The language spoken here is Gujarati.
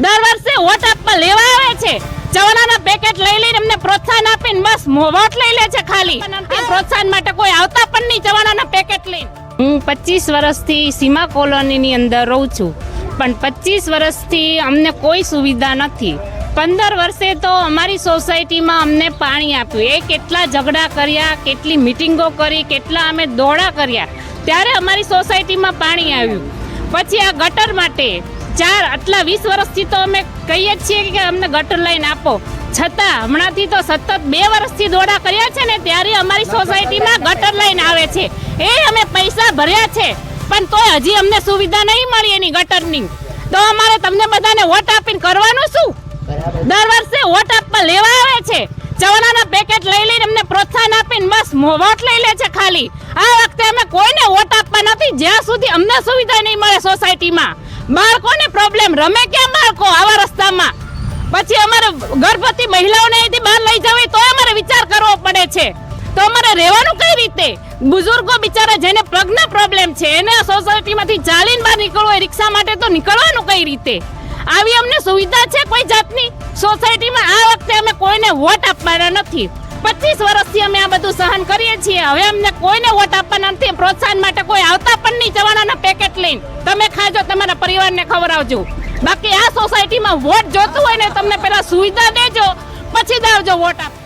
દર વર્ષે વોટ આપવા લેવા આવે છે, ચવાણાના પેકેટ લઈ લઈને અમને પ્રોત્સાહન આપીને બસ વોટ લઈ લે છે ખાલી. પ્રોત્સાહન માટે કોઈ આવતા પણ નહીં ચવાણાના પેકેટ લઈને. હું 25 વર્ષથી સીમા કોલોનીની અંદર રહું છું, પણ 25 વર્ષથી અમને કોઈ સુવિધા નથી. 15 વર્ષે તો અમારી સોસાયટીમાં અમને પાણી આપ્યું. એ કેટલા ઝઘડા કર્યા, કેટલી મિટિંગો કરી, કેટલા અમે દોડા કર્યા, ત્યારે અમારી સોસાયટીમાં પાણી આવ્યું. પછી આ ગટર માટે આટલા 20 વર્ષથી તો અમે કહીએ છીએ કે અમને ગટર લાઈન આપો, છતાં હમણાંથી તો સતત 2 વર્ષથી દોડા કર્યા છે ને, ત્યારે અમારી સોસાયટીમાં ગટર લાઈન આવે છે. એ અમે પૈસા ભર્યા છે, પણ તોય હજી અમને સુવિધા નહીં મળી એની ગટરની. તો અમારે તમને બધાને વોટ આપીને કરવાનું શું? દર વર્ષે વોટ આપવા લેવા આવે છે, ચવાણાના પેકેટ લઈ લઈને અમને પ્રોત્સાહન આપીને બસ વોટ લઈ લે છે ખાલી. આ વખતે અમે કોઈને વોટ આપવા નથી જ્યાં સુધી અમને સુવિધા નહીં મળે સોસાયટીમાં. બાળકોને પ્રોબ્લેમ, રમે ક્યાં બાળકો આવા રસ્તામાં? પછી અમારે ગર્ભવતી મહિલાઓને અહીંથી બહાર લઈ જવી તો અમારે વિચાર કરવો પડે છે. તો અમારે રહેવાનું કઈ રીતે? બુઝુર્ગો બિચારા જેને પગના પ્રોબ્લેમ છે, એને સોસાયટીમાંથી ચાલીને બહાર નીકળવું હોય, રિક્ષા માટે તો નીકળવાનું કઈ રીતે? આવી અમને સુવિધા છે કોઈ જાતની સોસાયટીમાં? આ વખતે અમે કોઈને વોટ આપવાના નથી. 25 વર્ષથી અમે આ બધું સહન કરીએ છીએ. હવે અમને કોઈને વોટ આપવાના નથી. પ્રોત્સાહન માટે કોઈ આવતા પણ નહીં ચવાણાના પેકેટ લઈને. તમે ખાજો, તમારા પરિવારને ખવડાવજો. બાકી આ સોસાયટીમાં વોટ જોતું હોય ને તમને પેલા સુવિધા દેજો, પછી દાવજો વોટ આપો.